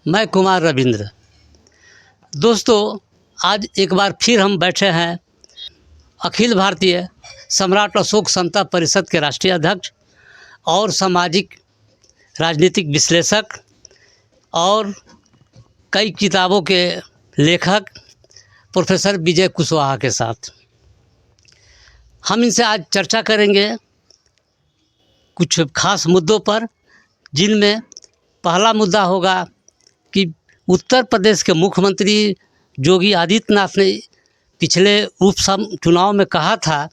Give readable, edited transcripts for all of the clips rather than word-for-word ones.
मैं कुमार रविंद्र। दोस्तों, आज एक बार फिर हम बैठे हैं अखिल भारतीय सम्राट अशोक समता परिषद के राष्ट्रीय अध्यक्ष और सामाजिक राजनीतिक विश्लेषक और कई किताबों के लेखक प्रोफेसर विजय कुशवाहा के साथ। हम इनसे आज चर्चा करेंगे कुछ खास मुद्दों पर, जिनमें पहला मुद्दा होगा कि उत्तर प्रदेश के मुख्यमंत्री योगी आदित्यनाथ ने पिछले चुनाव में कहा था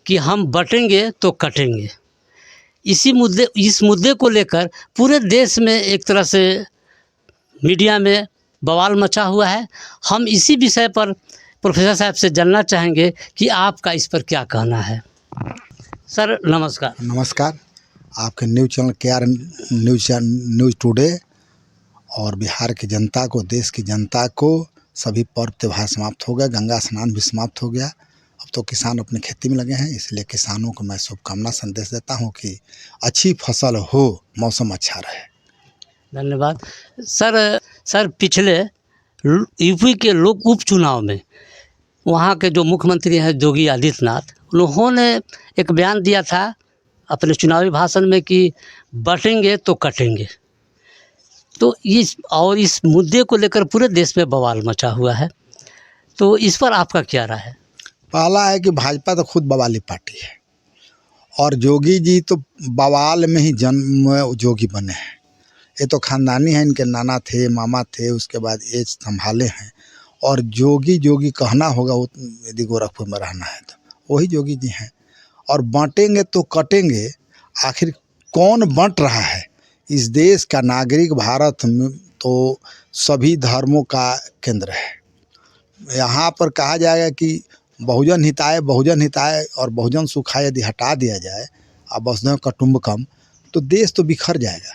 कि हम बटेंगे तो कटेंगे। इस मुद्दे को लेकर पूरे देश में एक तरह से मीडिया में बवाल मचा हुआ है। हम इसी विषय पर प्रोफेसर साहब से जानना चाहेंगे कि आपका इस पर क्या कहना है। सर नमस्कार। नमस्कार। आपके न्यूज़ चैनल न्यूज़ टुडे और बिहार की जनता को, देश की जनता को सभी पर्व त्यौहार समाप्त हो गए, गंगा स्नान भी समाप्त हो गया। अब तो किसान अपनी खेती में लगे हैं, इसलिए किसानों को मैं शुभकामना संदेश देता हूं कि अच्छी फसल हो, मौसम अच्छा रहे। धन्यवाद। सर पिछले यूपी के लोक उपचुनाव में वहाँ के जो मुख्यमंत्री हैं योगी आदित्यनाथ, उन्होंने एक बयान दिया था अपने चुनावी भाषण में कि बटेंगे तो कटेंगे। तो इस मुद्दे को लेकर पूरे देश में बवाल मचा हुआ है, तो इस पर आपका क्या राय है? पहला है कि भाजपा तो खुद बवाली पार्टी है और योगी जी तो बवाल में ही जन्म योगी बने हैं। ये तो खानदानी है, इनके नाना थे, मामा थे, उसके बाद ये संभाले हैं। और योगी कहना होगा वो, यदि गोरखपुर में रहना है तो वही योगी जी हैं। और बांटेंगे तो कटेंगे, आखिर कौन बांट रहा है? इस देश का नागरिक भारत में तो सभी धर्मों का केंद्र है। यहाँ पर कहा जाएगा कि बहुजन हिताय और बहुजन सुखाय यदि हटा दिया जाए अब वसुधैव कुटुंबकम, तो देश तो बिखर जाएगा।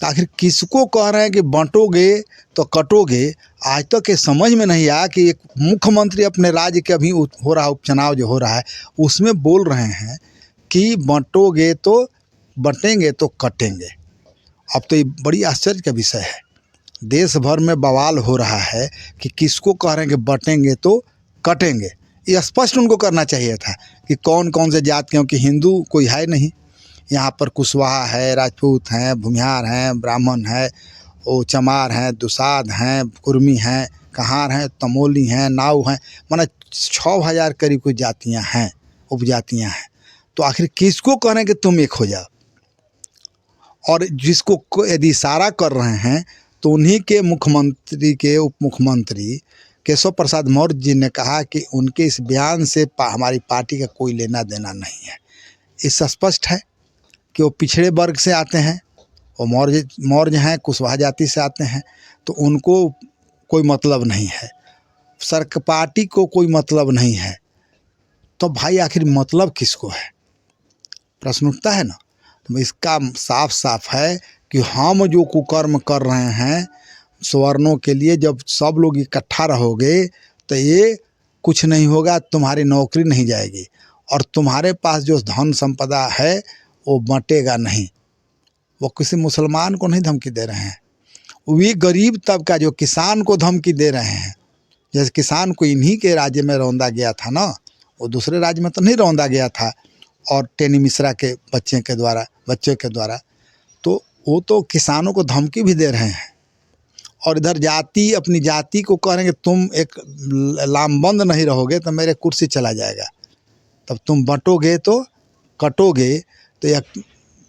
तो आखिर किसको कह रहे हैं कि बांटोगे तो कटोगे? आज तक के समझ में नहीं आया कि एक मुख्यमंत्री अपने राज्य के अभी हो रहा उपचुनाव जो हो रहा है उसमें बोल रहे हैं कि बांटोगे तो बटेंगे तो कटेंगे। अब तो ये बड़ी आश्चर्य का विषय है। देश भर में बवाल हो रहा है कि किसको कह रहे हैं कि बटेंगे तो कटेंगे। ये स्पष्ट उनको करना चाहिए था कि कौन कौन से जात, क्योंकि हिंदू कोई है नहीं यहाँ पर। कुशवाहा है, राजपूत हैं, भूमिहार हैं, ब्राह्मण है, वो चमार हैं, दुसाध हैं, कुर्मी हैं, कहार हैं, तमोली हैं, नाव हैं, माना 6000 करीब कोई जातियाँ हैं, उपजातियाँ हैं। तो आखिर किसको कह रहे हैं कि तुम एक हो जाओ? और जिसको यदि इशारा कर रहे हैं तो उन्हीं के मुख्यमंत्री के उप मुख्यमंत्री केशव प्रसाद मौर्य जी ने कहा कि उनके इस बयान से हमारी पार्टी का कोई लेना देना नहीं है। इससे स्पष्ट है कि वो पिछड़े वर्ग से आते हैं, वो मौर्य हैं, कुशवाहा जाति से आते हैं, तो उनको कोई मतलब नहीं है, पार्टी को कोई मतलब नहीं है। तो भाई आखिर मतलब किसको है? प्रश्न उठता है ना। तो इसका साफ साफ है कि हम जो कुकर्म कर रहे हैं सवर्णों के लिए, जब सब लोग इकट्ठा रहोगे तो ये कुछ नहीं होगा, तुम्हारी नौकरी नहीं जाएगी और तुम्हारे पास जो धन संपदा है वो बंटेगा नहीं। वो किसी मुसलमान को नहीं धमकी दे रहे हैं, वे गरीब तबका जो किसान को धमकी दे रहे हैं। जैसे किसान को इन्हीं के राज्य में रौंदा गया था ना, वो दूसरे राज्य में तो नहीं रौंदा गया था, और टेनी मिश्रा के बच्चे के द्वारा तो वो तो किसानों को धमकी भी दे रहे हैं। और इधर अपनी जाति को कह रहे हैं कि तुम एक लामबंद नहीं रहोगे तो मेरे कुर्सी चला जाएगा, तब तुम बटोगे तो कटोगे। तो यह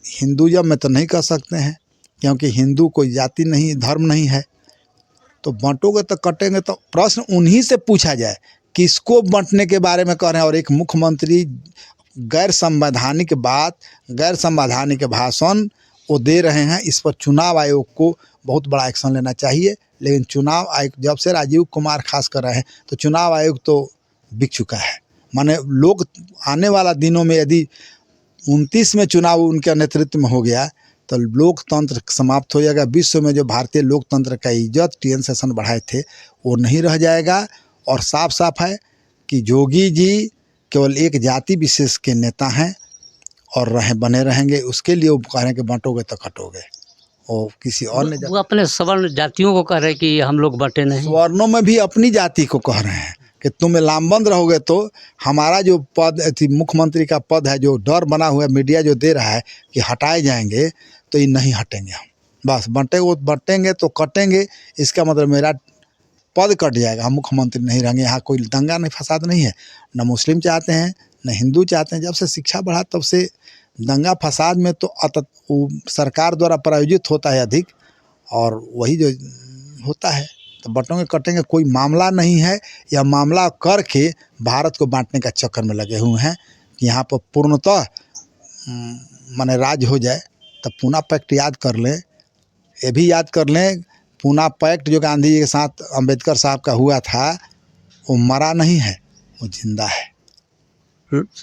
हिंदुज़म में तो नहीं कर सकते हैं, क्योंकि हिंदू कोई जाति नहीं, धर्म नहीं है। तो बांटोगे तो कटेंगे, तो प्रश्न उन्हीं से पूछा जाए किसको बांटने के बारे में कह रहे हैं। और एक मुख्यमंत्री गैर संवैधानिक बात, गैर संवैधानिक भाषण वो दे रहे हैं। इस पर चुनाव आयोग को बहुत बड़ा एक्शन लेना चाहिए। लेकिन चुनाव आयोग जब से राजीव कुमार खास कर रहे हैं तो चुनाव आयोग तो बिक चुका है। माने लोग आने वाला दिनों में यदि 29 में चुनाव उनके नेतृत्व में हो गया तो लोकतंत्र समाप्त हो जाएगा। विश्व में जो भारतीय लोकतंत्र का इज्जत टी.एन. शेषन बढ़ाए थे वो नहीं रह जाएगा। और साफ साफ है कि योगी जी केवल एक जाति विशेष के नेता हैं और बने रहेंगे। उसके लिए वो कह रहे हैं कि बांटोगे तो कटोगे। वो किसी और ने वो अपने सवर्ण जातियों को कह रहे कि हम लोग बटे नहीं। स्वर्णों में भी अपनी जाति को कह रहे हैं कि तुम लामबंद रहोगे तो हमारा जो पद मुख्यमंत्री का पद है, जो डर बना हुआ है, मीडिया जो दे रहा है कि हटाए जाएंगे, तो ये नहीं हटेंगे हम। बस बटेंगे तो कटेंगे, इसका मतलब मेरा पद कट जाएगा, हम मुख्यमंत्री नहीं रहेंगे। यहाँ कोई दंगा नहीं फसाद नहीं है, न मुस्लिम चाहते हैं न हिंदू चाहते हैं। जब से शिक्षा बढ़ा तब से दंगा फसाद में तो वो सरकार द्वारा प्रायोजित होता है अधिक, और वही जो होता है। तो बटेंगे कटेंगे कोई मामला नहीं है। यह मामला करके भारत को बांटने का चक्कर में लगे हुए हैं कि यहाँ पर पूर्णतः माने राज हो जाए। तब पूना पैक्ट याद कर लें, ये भी याद कर लें, पूना पैक्ट जो गांधी जी के साथ अंबेडकर साहब का हुआ था, वो मरा नहीं है, वो जिंदा है।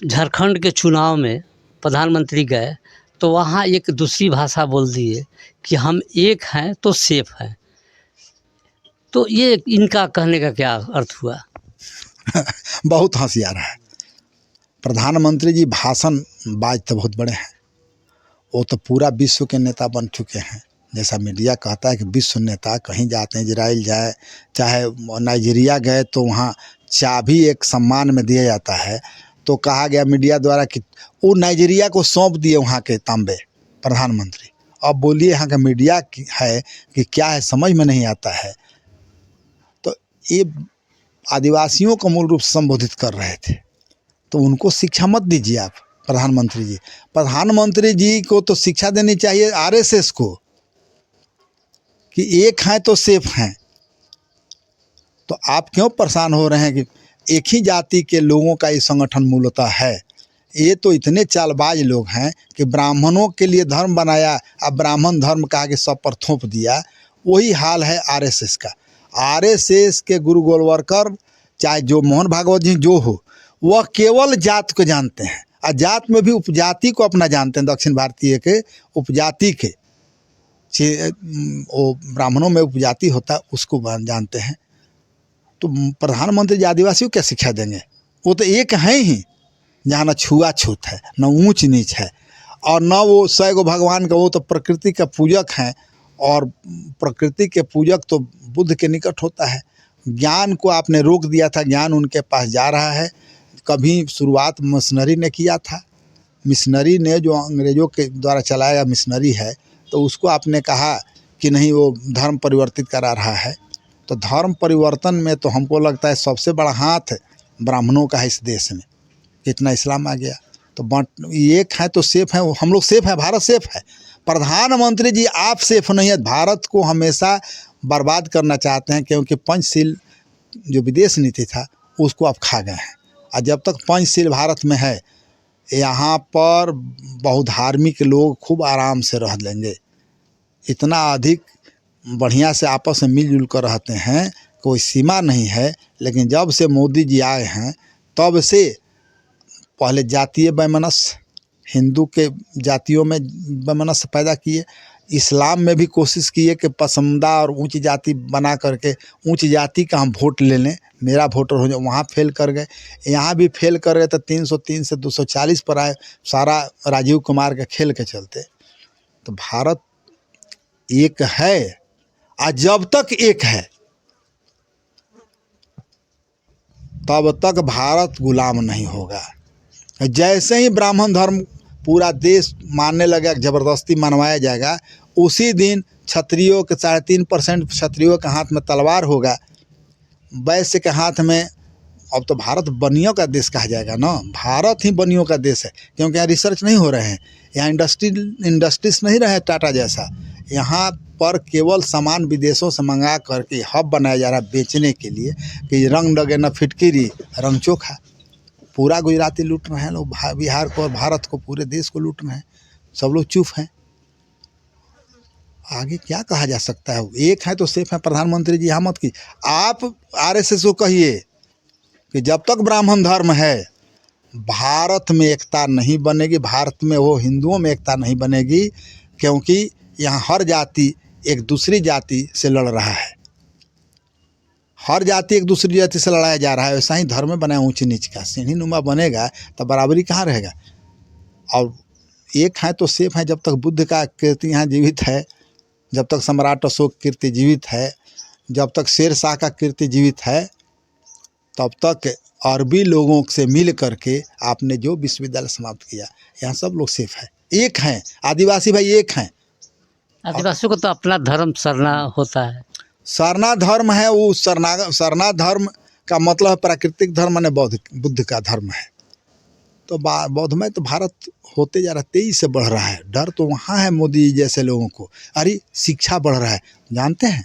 झारखंड के चुनाव में प्रधानमंत्री गए तो वहाँ एक दूसरी भाषा बोल दिए कि हम एक हैं तो सेफ हैं। तो ये इनका कहने का क्या अर्थ हुआ? बहुत हंसी आ रहा है। प्रधानमंत्री जी भाषण बाज तो बहुत बड़े हैं, वो तो पूरा विश्व के नेता बन चुके हैं। जैसा मीडिया कहता है कि विश्व नेता, कहीं जाते हैं, इजराइल जाए चाहे नाइजीरिया गए तो वहाँ चाबी एक सम्मान में दिया जाता है। तो कहा गया मीडिया द्वारा कि वो नाइजीरिया को सौंप दिए वहाँ के तांबे प्रधानमंत्री। अब बोलिए यहाँ का मीडिया है कि क्या है, समझ में नहीं आता है। तो ये आदिवासियों को मूल रूप से संबोधित कर रहे थे, तो उनको शिक्षा मत दीजिए आप। प्रधानमंत्री जी को तो शिक्षा देनी चाहिए आरएसएस को कि एक हैं तो सेफ हैं। तो आप क्यों परेशान हो रहे हैं कि एक ही जाति के लोगों का ये संगठन मूलतः है? ये तो इतने चालबाज लोग हैं कि ब्राह्मणों के लिए धर्म बनाया, अब ब्राह्मण धर्म कहा कि सब पर थोप दिया। वही हाल है आरएसएस का। आरएसएस के गुरु गोलवलकर, चाहे जो मोहन भागवत जी जो हो, वह केवल जात को जानते हैं, और जात में भी उपजाति को अपना जानते हैं। दक्षिण भारतीय के उपजाति के, वो ब्राह्मणों में उपजाति होता है, उसको जानते हैं। तो प्रधानमंत्री जी आदिवासियों को क्या शिक्षा देंगे? वो तो एक हैं ही, जहाँ न छुआछूत है, न ऊंच नीच है, और न वो 100 गो भगवान का। वो तो प्रकृति का पूजक हैं, और प्रकृति के पूजक तो बुद्ध के निकट होता है। ज्ञान को आपने रोक दिया था, ज्ञान उनके पास जा रहा है। कभी शुरुआत मिशनरी ने किया था, मिशनरी ने जो अंग्रेज़ों के द्वारा चलाया गया मिशनरी है, तो उसको आपने कहा कि नहीं वो धर्म परिवर्तित करा रहा है। तो धर्म परिवर्तन में तो हमको लगता है सबसे बड़ा हाथ ब्राह्मणों का है इस देश में। कितना इस्लाम आ गया, तो एक है तो सेफ है, हम लोग सेफ है, भारत सेफ है। प्रधानमंत्री जी आप सेफ नहीं है, भारत को हमेशा बर्बाद करना चाहते हैं, क्योंकि पंचशील जो विदेश नीति था उसको आप खा गए हैं। और जब तक पंचशील भारत में है, यहाँ पर बहुधार्मिक लोग खूब आराम से रह लेंगे। इतना अधिक बढ़िया से आपस में मिलजुल कर रहते हैं, कोई सीमा नहीं है। लेकिन जब से मोदी जी आए हैं, तब से पहले जातीय वैमनस्य, हिंदू के जातियों में वैमनस्य पैदा किए, इस्लाम में भी कोशिश किए कि पसंदा और ऊंची जाति बना करके ऊंच जाति का हम वोट ले लें, मेरा वोटर हो जाए। वहाँ फेल कर गए, यहाँ भी फेल कर गए। तो 303 से 240 पर आए, सारा राजीव कुमार के खेल के चलते। तो भारत एक है, और जब तक एक है तब तक भारत गुलाम नहीं होगा। जैसे ही ब्राह्मण धर्म पूरा देश मानने लगेगा, ज़बरदस्ती मनवाया जाएगा, उसी दिन क्षत्रियों के 3.5% क्षत्रियों के हाथ में तलवार होगा, वैश्य के हाथ में। अब तो भारत बनियों का देश कहा जाएगा ना, भारत ही बनियों का देश है, क्योंकि यहाँ रिसर्च नहीं हो रहे हैं, यहाँ इंडस्ट्रीज नहीं रहे टाटा जैसा। यहाँ पर केवल सामान विदेशों से मंगा करके हब बनाया जा रहा है बेचने के लिए, कि रंग लगे न फिटकिरी रंग चोखा। पूरा गुजराती लूट रहे हैं लोग बिहार को और भारत को, पूरे देश को लूट रहे हैं। सब लोग चुप हैं। आगे क्या कहा जा सकता है? एक है तो सेफ है। प्रधानमंत्री जी हमत की आप आरएसएस को कहिए कि जब तक ब्राह्मण धर्म है, भारत में एकता नहीं बनेगी, भारत में वो हिंदुओं में एकता नहीं बनेगी, क्योंकि यहाँ हर जाति एक दूसरी जाति से लड़ रहा है। हर जाति एक दूसरी जाति से लड़ाया जा रहा है। वैसा ही धर्म में बना ऊंच नीच का सीढ़ी नुमा बनेगा, तो बराबरी कहाँ रहेगा? और एक है तो सेफ है। जब तक बुद्ध का कीर्ति यहाँ जीवित है, जब तक सम्राट अशोक कीर्ति जीवित है, जब तक शेर शाह का कीर्ति जीवित है, तब तक अरबी लोगों से मिल करके आपने जो विश्वविद्यालय समाप्त किया, यहाँ सब लोग सेफ है, एक हैं, आदिवासी भाई एक हैं। आदिवासियों को तो अपना धर्म सरना होता है। सरना धर्म है, वो सरना धर्म का मतलब है प्राकृतिक धर्म, माने बुद्ध का धर्म है। तो बौद्धमय तो भारत होते जा रहा है, तेजी से बढ़ रहा है। डर तो वहाँ है मोदी जैसे लोगों को। अरे शिक्षा बढ़ रहा है, जानते हैं,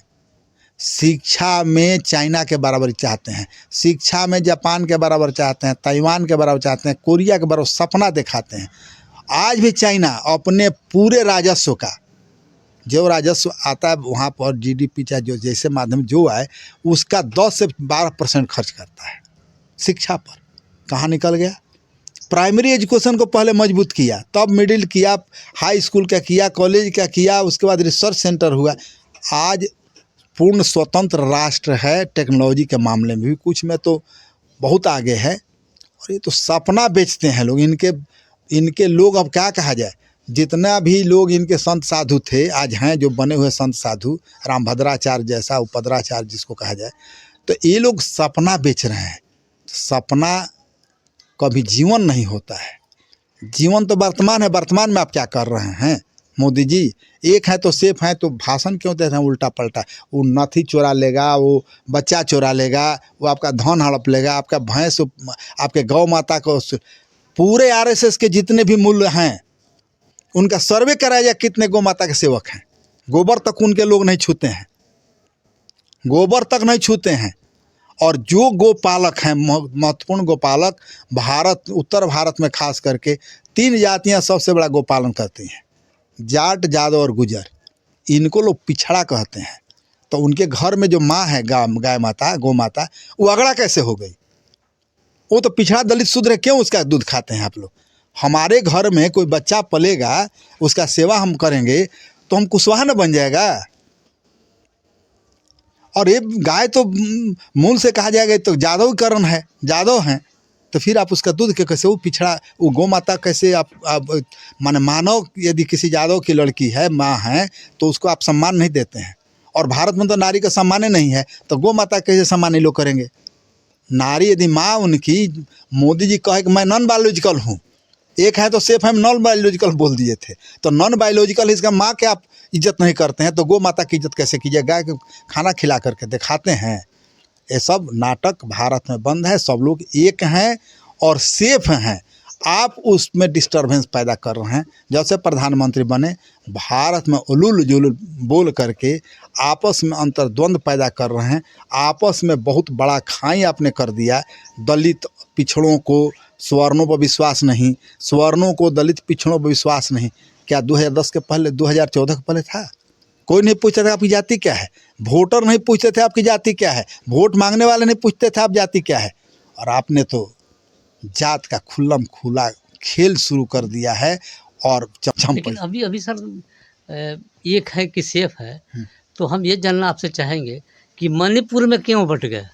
शिक्षा में चाइना के बराबर चाहते हैं, शिक्षा में जापान के बराबर चाहते हैं, ताइवान के बराबर चाहते हैं, कोरिया के बराबर सपना दिखाते हैं। आज भी चाइना अपने पूरे राजस्व का, जो राजस्व आता है वहाँ पर जीडीपी चाहे जो जैसे माध्यम जो आए, उसका 10 से 12% खर्च करता है शिक्षा पर। कहाँ निकल गया? प्राइमरी एजुकेशन को पहले मजबूत किया, तब मिडिल किया, हाई स्कूल का किया, कॉलेज का किया, उसके बाद रिसर्च सेंटर हुआ। आज पूर्ण स्वतंत्र राष्ट्र है, टेक्नोलॉजी के मामले में भी कुछ में तो बहुत आगे है। और ये तो सपना बेचते हैं लोग, इनके लोग। अब क्या कहा जाए, जितना भी लोग इनके संत साधु थे, आज हैं जो बने हुए संत साधु, रामभद्राचार्य जैसा, उपद्राचार्य जिसको कहा जाए, तो ये लोग सपना बेच रहे हैं। सपना कभी जीवन नहीं होता है। जीवन तो वर्तमान है। वर्तमान में आप क्या कर रहे हैं मोदी जी? एक है तो सेफ है, तो भाषण क्यों देते हैं उल्टा पलटा? वो नथी चुरा लेगा, वो बच्चा चुरा लेगा, वो आपका धन हड़प लेगा, आपका भैंस, आपके गौ माता को, पूरे आरएसएस के जितने भी मूल्य हैं उनका सर्वे कराया जाए, कितने गौ माता के सेवक हैं। गोबर तक उनके लोग नहीं छूते हैं, गोबर तक नहीं छूते हैं। और जो गोपालक हैं, महत्वपूर्ण गोपालक, भारत, उत्तर भारत में खास करके 3 जातियां सबसे बड़ा गोपालन करती हैं, जाट, जादव और गुजर। इनको लोग पिछड़ा कहते हैं। तो उनके घर में जो माँ है, गाय माता, गौ माता, वो अगड़ा कैसे हो गई? वो तो पिछड़ा दलित शूद्र है, क्यों उसका दूध खाते हैं आप लोग? हमारे घर में कोई बच्चा पलेगा, उसका सेवा हम करेंगे तो हम कुशवाहा न बन जाएगा? और ये गाय तो मूल से कहा जाएगा तो जादवकरण है, जादव हैं, तो फिर आप उसका दूध के कैसे, वो पिछड़ा, वो गौ माता कैसे आप माने मानव, यदि किसी जादव की लड़की है, माँ है, तो उसको आप सम्मान नहीं देते हैं। और भारत में तो नारी का सम्मान नहीं है, तो गौ माता कैसे सम्मान ये लोग करेंगे? नारी यदि माँ उनकी, मोदी जी कहे कि मैं नॉन बायोलॉजिकल हूँ, एक है तो सेफ है, नॉन बायोलॉजिकल बोल दिए थे, तो नॉन बायोलॉजिकल इसका माँ के आप इज्जत नहीं करते हैं, तो गौ माता की इज्जत कैसे कीजिए? गाय को खाना खिला करके दिखाते हैं। ये सब नाटक भारत में बंद है। सब लोग एक हैं और सेफ हैं। आप उसमें डिस्टर्बेंस पैदा कर रहे हैं। जब से प्रधानमंत्री बने, भारत में उलूल जुलूल बोल करके आपस में अंतर्द्वंद पैदा कर रहे हैं। आपस में बहुत बड़ा खाई आपने कर दिया। दलित पिछड़ों को सवर्णों पर विश्वास नहीं, सवर्णों को दलित पिछड़ों पर विश्वास नहीं। क्या 2010 के पहले, 2014 के पहले था? कोई नहीं पूछता था आपकी जाति क्या है, वोटर नहीं पूछते थे आपकी जाति क्या है, वोट मांगने वाले नहीं पूछते थे आप जाति क्या है। और आपने तो जात का खुल्लम खुला खेल शुरू कर दिया है। और लेकिन अभी सर एक है कि सेफ है, तो हम ये जानना आपसे चाहेंगे कि मणिपुर में क्यों बट गए?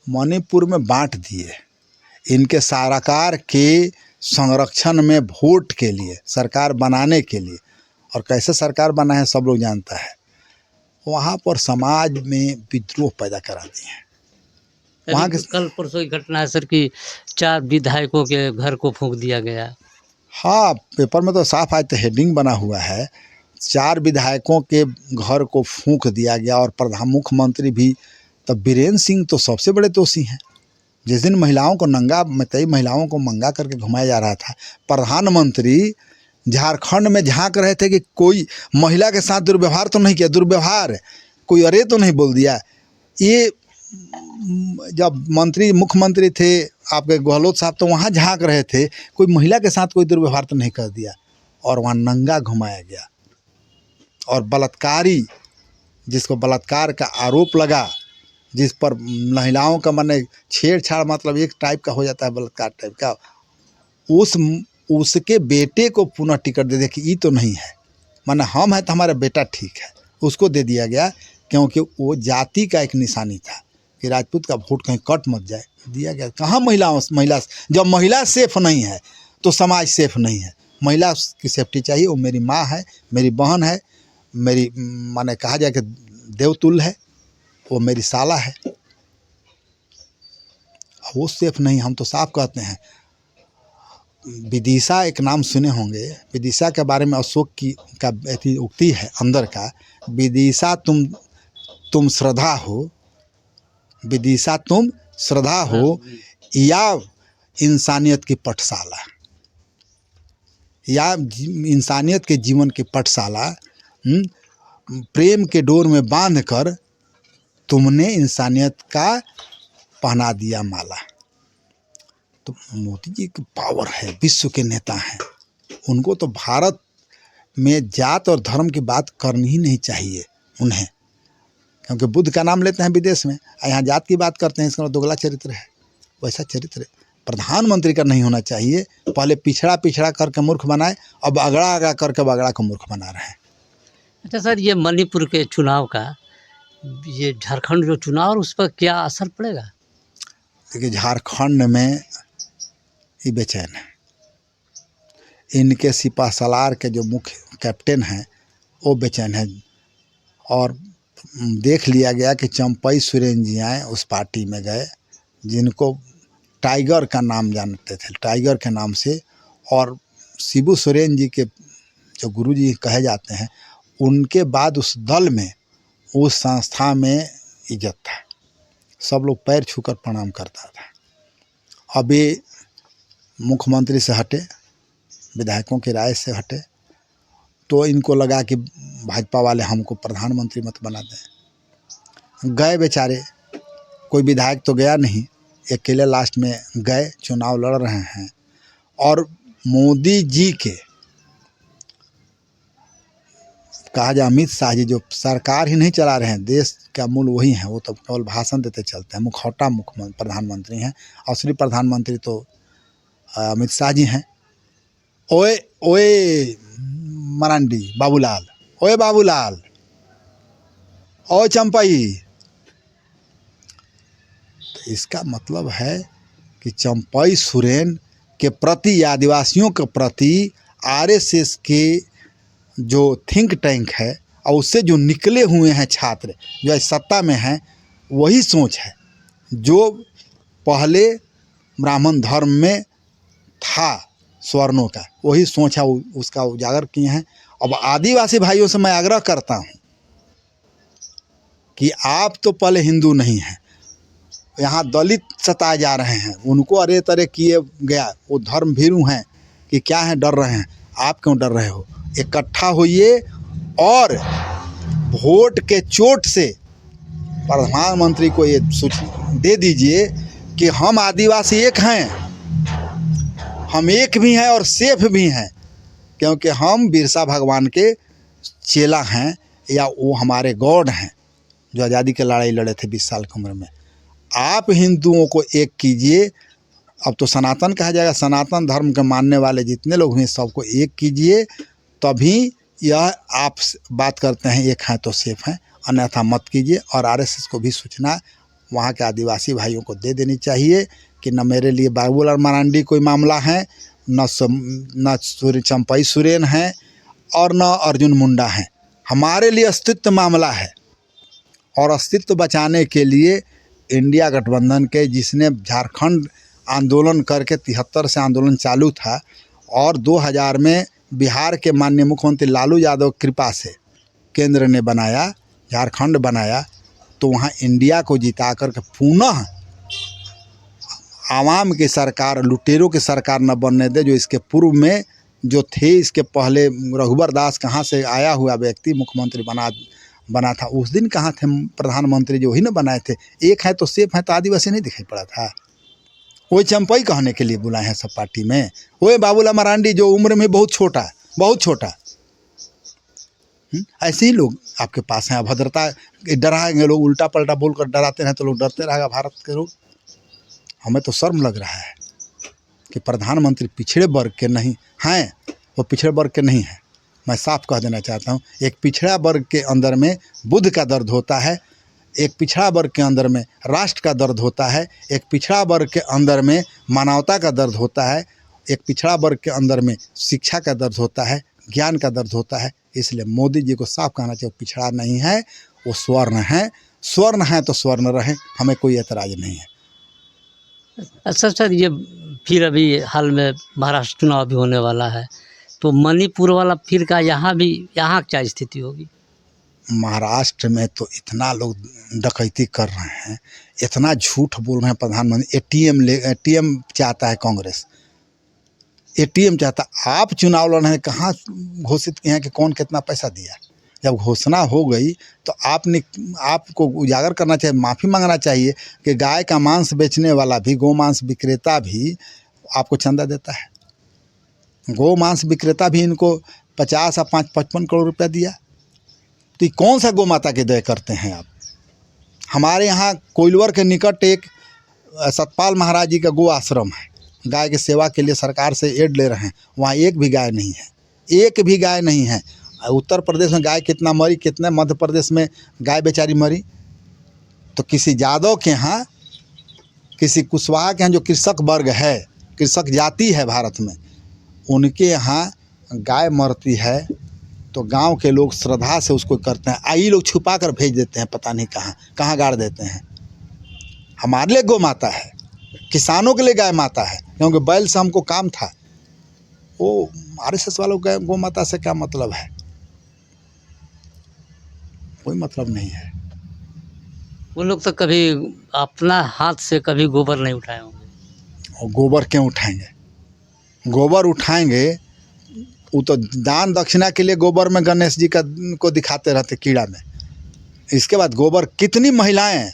मणिपुर में बांट दिए। इनके सरकार के संरक्षण में, वोट के लिए, सरकार बनाने के लिए। और कैसे सरकार बना है सब लोग जानता है। वहाँ पर समाज में विद्रोह पैदा करा दिए हैं। वहाँ के कल परसों की घटना है सर कि 4 विधायकों के घर को फूंक दिया गया। हाँ, पेपर में तो साफ आज तो हेडिंग बना हुआ है, 4 विधायकों के घर को फूंक दिया गया। और मुख्यमंत्री भी, तब बीरेन सिंह तो सबसे बड़े दोषी हैं। जिस दिन महिलाओं को नंगा, कई महिलाओं को मंगा करके घुमाया जा रहा था, प्रधानमंत्री झारखंड में झांक रहे थे कि कोई महिला के साथ दुर्व्यवहार तो नहीं किया, दुर्व्यवहार कोई अरे तो नहीं बोल दिया। ये जब मुख्यमंत्री थे आपके गहलोत साहब, तो वहाँ झांक रहे थे कोई महिला के साथ कोई दुर्व्यवहार तो नहीं कर दिया, और वहाँ नंगा घुमाया गया। और बलात्कारी, जिसको बलात्कार का आरोप लगा, जिस पर महिलाओं का माने छेड़छाड़, मतलब एक टाइप का हो जाता है बलात्कार टाइप का, उसके बेटे को पुनः टिकट दे दिया कि ये तो नहीं है, माने हम है तो हमारा बेटा ठीक है, उसको दे दिया गया। क्योंकि वो जाति का एक निशानी था कि राजपूत का वोट कहीं कट मत जाए, दिया गया। कहाँ महिला जब महिला सेफ नहीं है तो समाज सेफ नहीं है। महिला की सेफ्टी चाहिए। वो मेरी माँ है, मेरी बहन है, मेरी माने कहा जाए कि देवतुल्य है, वो मेरी साला है, वो सेफ नहीं। हम तो साफ कहते हैं। विदिशा एक नाम सुने होंगे, विदिशा के बारे में अशोक की का ऐसी उक्ति है अंदर का, विदिशा तुम श्रद्धा हो, विदिशा तुम श्रद्धा हो या इंसानियत की पाठशाला, या इंसानियत के जीवन की पाठशाला। प्रेम के डोर में बांध कर तुमने इंसानियत का पहना दिया माला। तो मोदी जी की पावर है, विश्व के नेता हैं, उनको तो भारत में जात और धर्म की बात करनी ही नहीं चाहिए उन्हें, क्योंकि बुद्ध का नाम लेते हैं विदेश में, यहाँ जात की बात करते हैं, इसका दोगला चरित्र है। वैसा चरित्र प्रधानमंत्री का नहीं होना चाहिए। पहले पिछड़ा पिछड़ा करके मूर्ख बनाए, अब अगड़ा अगड़ा करके बगड़ा को मूर्ख बना रहे हैं। अच्छा सर, ये मणिपुर के चुनाव का, ये झारखंड जो चुनाव, उस पर क्या असर पड़ेगा? देखिए, झारखंड में ये बेचैन है। इनके सिपा सलार के जो मुख्य कैप्टन हैं वो बेचैन है, और देख लिया गया कि चंपई सोरेन जी आए उस पार्टी में गए, जिनको टाइगर का नाम जानते थे, टाइगर के नाम से, और शिबू सोरेन जी के जो गुरु जी कहे जाते हैं, उनके बाद उस दल में, उस संस्था में इज्जत था, सब लोग पैर छूकर प्रणाम करता था। अब ये मुख्यमंत्री से हटे, विधायकों की राय से हटे, तो इनको लगा कि भाजपा वाले हमको प्रधानमंत्री मत बना दें। गए बेचारे, कोई विधायक तो गया नहीं, अकेले लास्ट में गए, चुनाव लड़ रहे हैं। और मोदी जी के कहा जाए, अमित शाह जी जो सरकार ही नहीं चला रहे हैं, देश का मूल वही हैं, वो तो केवल भाषण देते चलते हैं, मुखौटा प्रधानमंत्री हैं। असली प्रधानमंत्री तो अमित शाह जी हैं। ओए ओए मरांडी बाबूलाल, ओए बाबूलाल, ओए चंपई। तो इसका मतलब है कि चंपई सोरेन के प्रति, आदिवासियों के प्रति आरएसएस के जो थिंक टैंक है और उससे जो निकले हुए हैं छात्र जो सत्ता में हैं, वही सोच है जो पहले ब्राह्मण धर्म में था, स्वर्णों का, वही सोच है, उसका उजागर किए हैं। अब आदिवासी भाइयों से मैं आग्रह करता हूँ कि आप तो पहले हिंदू नहीं हैं, यहाँ दलित सताए जा रहे हैं, उनको अरे तरह किए गया, वो धर्म भीरू हैं कि क्या है, डर रहे हैं। आप क्यों डर रहे हो? इकट्ठा होइए और वोट के चोट से प्रधानमंत्री को ये सूचना दे दीजिए कि हम आदिवासी एक हैं, हम एक भी हैं और सेफ भी हैं, क्योंकि हम बिरसा भगवान के चेला हैं, या वो हमारे गॉड हैं जो आज़ादी की लड़ाई लड़े थे 20 साल की उम्र में। आप हिंदुओं को एक कीजिए, अब तो सनातन कहा जाएगा, सनातन धर्म के मानने वाले जितने लोग हैं सबको एक कीजिए, तभी यह आप बात करते हैं एक हैं तो सेफ हैं, अन्यथा मत कीजिए। और आरएसएस को भी सूचना वहाँ के आदिवासी भाइयों को दे देनी चाहिए कि न मेरे लिए बाबूलाल मरांडी कोई मामला है, न चंपई सोरेन हैं, और न अर्जुन मुंडा हैं। हमारे लिए अस्तित्व मामला है, और अस्तित्व बचाने के लिए इंडिया गठबंधन के, जिसने झारखंड आंदोलन करके 73 से आंदोलन चालू था, और 2000 में बिहार के माननीय मुख्यमंत्री लालू यादव कृपा से केंद्र ने बनाया, झारखंड बनाया, तो वहाँ इंडिया को जिता करके पुनः आवाम की सरकार, लुटेरों की सरकार न बनने दे, जो इसके पूर्व में जो थे। इसके पहले रघुबर दास कहाँ से आया हुआ व्यक्ति मुख्यमंत्री बना था, उस दिन कहाँ थे प्रधानमंत्री, जो ही न बनाए थे। एक है तो सेफ है, तो आदिवासी नहीं दिखाई पड़ा था। वही चंपई कहने के लिए बुलाए हैं सब पार्टी में। वही बाबूलाल मरांडी जो उम्र में बहुत छोटा, बहुत छोटा, ऐसे ही लोग आपके पास हैं। अभद्रता डराएंगे लोग, उल्टा पलटा बोलकर डराते हैं तो लोग डरते रहेगा भारत के लोग। हमें तो शर्म लग रहा है कि प्रधानमंत्री पिछड़े वर्ग के नहीं हैं, वो पिछड़े वर्ग के नहीं हैं। मैं साफ कह देना चाहता हूँ, एक पिछड़ा वर्ग के अंदर में बुद्ध का दर्द होता है, एक पिछड़ा वर्ग के अंदर में राष्ट्र का दर्द होता है, एक पिछड़ा वर्ग के अंदर में मानवता का दर्द होता है, एक पिछड़ा वर्ग के अंदर में शिक्षा का दर्द होता है, ज्ञान का दर्द होता है। इसलिए मोदी जी को साफ कहना चाहिए, पिछड़ा नहीं है, वो स्वर्ण है। स्वर्ण है तो स्वर्ण रहे, हमें कोई एतराज़ नहीं है। अच्छा सर, ये फिर अभी हाल में महाराष्ट्र चुनाव भी होने वाला है, तो मणिपुर वाला फिर का यहाँ क्या स्थिति होगी? महाराष्ट्र में तो इतना लोग डकैती कर रहे हैं, इतना झूठ बोल रहे हैं। प्रधानमंत्री एटीएम चाहता है, कांग्रेस एटीएम चाहता। आप चुनाव लड़ रहे हैं, कहाँ घोषित किए हैं कि कौन कितना पैसा दिया? जब घोषणा हो गई तो आपको उजागर करना चाहिए, माफ़ी मांगना चाहिए कि गाय का मांस बेचने वाला भी, गौ मांस विक्रेता भी आपको चंदा देता है। गौ मांस विक्रेता भी इनको 50 या 55 करोड़ रुपया दिया। तो कौन सा गौ माता के दया करते हैं आप? हमारे यहाँ कोइलवर के निकट एक सतपाल महाराज जी का गो आश्रम है, गाय की सेवा के लिए सरकार से एड ले रहे हैं। वहाँ एक भी गाय नहीं है, एक भी गाय नहीं है। उत्तर प्रदेश में गाय कितना मरी, कितने मध्य प्रदेश में गाय बेचारी मरी। तो किसी यादव के यहाँ, किसी कुशवाहा के यहाँ जो कृषक वर्ग है, कृषक जाति है भारत में, उनके यहाँ गाय मरती है तो गांव के लोग श्रद्धा से उसको करते हैं। आई लोग छुपा कर भेज देते हैं, पता नहीं कहाँ कहाँ गाड़ देते हैं। हमारे लिए गौ माता है, किसानों के लिए गाय माता है, क्योंकि बैल से हमको काम था। वो आरएसएस वालों का गौ माता से क्या मतलब है? कोई मतलब नहीं है। वो लोग तो कभी अपना हाथ से कभी गोबर नहीं उठाए होंगे। और गोबर क्यों उठाएंगे? गोबर उठाएंगे वो तो दान दक्षिणा के लिए गोबर में गणेश जी का को दिखाते रहते कीड़ा में। इसके बाद गोबर कितनी महिलाएं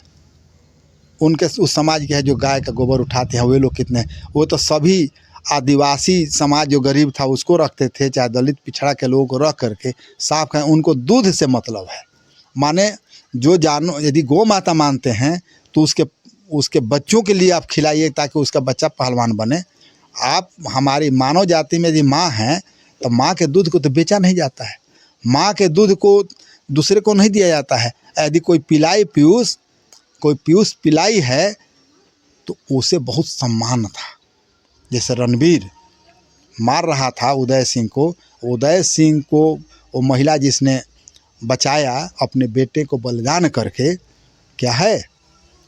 उनके उस समाज के है जो गाय का गोबर उठाते हैं, वे लोग कितने, वो तो सभी आदिवासी समाज जो गरीब था उसको रखते थे, चाहे दलित पिछड़ा के लोगों को रख करके साफ करें। उनको दूध से मतलब है। माने जो यदि गौ माता मानते हैं तो उसके बच्चों के लिए आप खिलाइए ताकि उसका बच्चा पहलवान बने। आप हमारी मानव जाति में यदि माँ हैं तो माँ के दूध को तो बेचा नहीं जाता है, माँ के दूध को दूसरे को नहीं दिया जाता है। यदि कोई पीयूष पिलाई है तो उसे बहुत सम्मान था। जैसे रणवीर मार रहा था उदय सिंह को वो महिला जिसने बचाया अपने बेटे को बलिदान करके, क्या है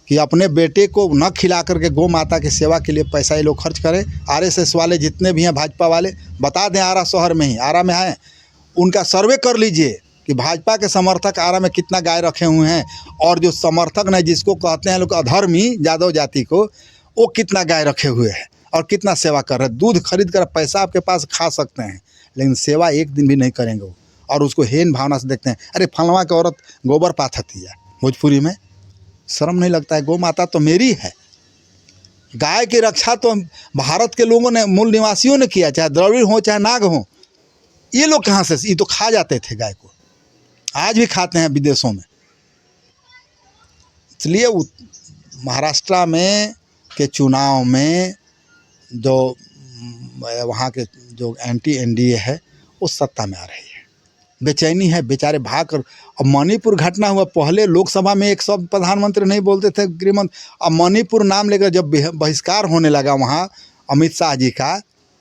कि अपने बेटे को न खिला करके गौ माता की सेवा के लिए पैसा ये लोग खर्च करें। आरएसएस वाले जितने भी हैं, भाजपा वाले, बता दें आरा शहर में ही, आरा में हैं, उनका सर्वे कर लीजिए कि भाजपा के समर्थक आरा में कितना गाय रखे हुए हैं, और जो समर्थक नहीं, जिसको कहते हैं लोग अधर्मी यादव जाति को, वो कितना गाय रखे हुए हैं और कितना सेवा कर रहे हैं। दूध खरीद कर पैसा आपके पास खा सकते हैं, लेकिन सेवा एक दिन भी नहीं करेंगे वो, और उसको हेन भावना से देखते हैं। अरे फलवा की औरत गोबर पाथती है भोजपुरी में, शर्म नहीं लगता है? गौ माता तो मेरी है। गाय की रक्षा तो भारत के लोगों ने, मूल निवासियों ने किया, चाहे द्रविड़ हो चाहे नाग हो। ये लोग कहाँ से, ये तो खा जाते थे गाय को, आज भी खाते हैं विदेशों में। इसलिए महाराष्ट्र में के चुनाव में जो वहाँ के जो एंटी एनडीए है वो सत्ता में आ रही है। बेचैनी है, बेचारे भाग कर। अब मणिपुर घटना हुआ, पहले लोकसभा में एक शब्द प्रधानमंत्री नहीं बोलते थे, गृहमंत्री। अब मणिपुर नाम लेकर जब बहिष्कार होने लगा वहाँ अमित शाह जी का,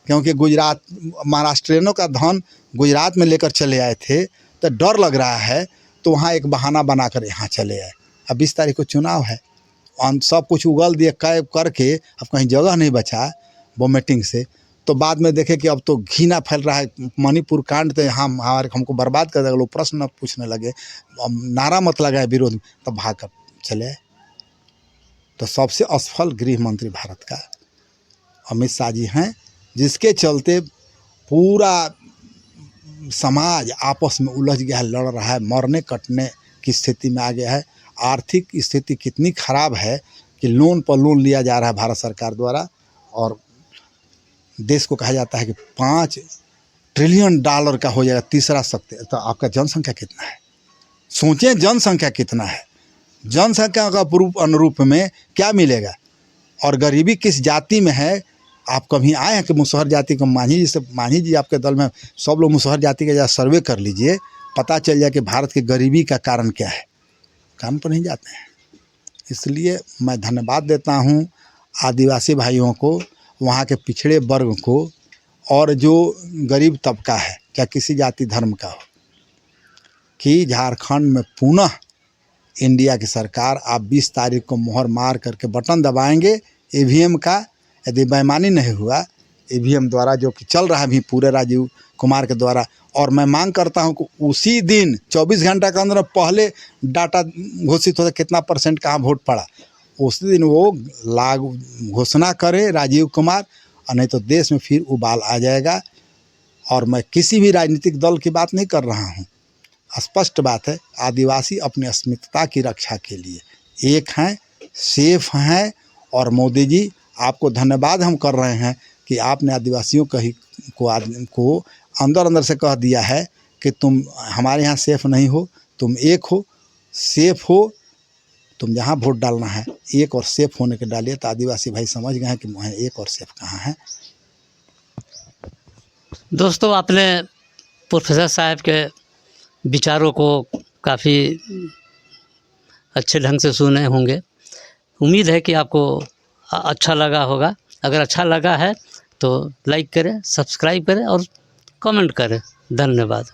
क्योंकि गुजरात महाराष्ट्रियनों का धन गुजरात में लेकर चले आए थे, तो डर लग रहा है, तो वहाँ एक बहाना बनाकर यहाँ चले आए। अब 20 तारीख को चुनाव है, सब कुछ उगल दिए कैब करके, अब कहीं जगह नहीं बचा वोमिटिंग से। तो बाद में देखे कि अब तो घृणा फैल रहा है, मणिपुर कांड तो हमको बर्बाद कर देगा, लोग प्रश्न पूछने लगे, अब नारा मत लगाए विरोध में, तब भाग कर चले आए। तो सबसे असफल गृह मंत्री भारत का अमित शाह जी हैं, जिसके चलते पूरा समाज आपस में उलझ गया है, लड़ रहा है, मरने कटने की स्थिति में आ गया है। आर्थिक स्थिति कितनी ख़राब है कि लोन पर लोन लिया जा रहा है भारत सरकार द्वारा, और देश को कहा जाता है कि $5 ट्रिलियन का हो जाएगा तीसरा शक्ति। तो आपका जनसंख्या कितना है? सोचें जनसंख्या कितना है, जनसंख्या का अनुरूप में क्या मिलेगा, और गरीबी किस जाति में है। आप कभी आए हैं कि मुसहर जाति को मांझी जी आपके दल में सब लोग मुसहर जाति का सर्वे कर लीजिए, पता चल जाए कि भारत की गरीबी का कारण क्या है। काम पर नहीं जाते हैं। इसलिए मैं धन्यवाद देता हूँ आदिवासी भाइयों को, वहाँ के पिछड़े वर्ग को, और जो गरीब तबका है, चाहे किसी जाति धर्म का हो, कि झारखंड में पुनः इंडिया की सरकार, आप 20 तारीख को मोहर मार करके बटन दबाएंगे ईवीएम का। यदि बेईमानी नहीं हुआ ईवीएम द्वारा, जो कि चल रहा है अभी पूरे राजीव कुमार के द्वारा, और मैं मांग करता हूं कि उसी दिन 24 घंटा के अंदर पहले डाटा घोषित होता कितना परसेंट कहाँ वोट पड़ा, उसी दिन वो लागू घोषणा करे राजीव कुमार, और नहीं तो देश में फिर उबाल आ जाएगा। और मैं किसी भी राजनीतिक दल की बात नहीं कर रहा हूँ, स्पष्ट बात है, आदिवासी अपनी अस्मिता की रक्षा के लिए एक हैं, सेफ हैं। और मोदी जी, आपको धन्यवाद हम कर रहे हैं कि आपने आदिवासियों को अंदर अंदर से कह दिया है कि तुम हमारे यहाँ सेफ नहीं हो, तुम एक हो, सेफ हो, तुम जहाँ वोट डालना है एक और सेफ होने के डालिए। तो आदिवासी भाई समझ गए हैं कि वहाँ एक और सेफ कहाँ है। दोस्तों, आपने प्रोफेसर साहब के विचारों को काफ़ी अच्छे ढंग से सुने होंगे। उम्मीद है कि आपको अच्छा लगा होगा। अगर अच्छा लगा है तो लाइक करें, सब्सक्राइब करें और कमेंट करें। धन्यवाद।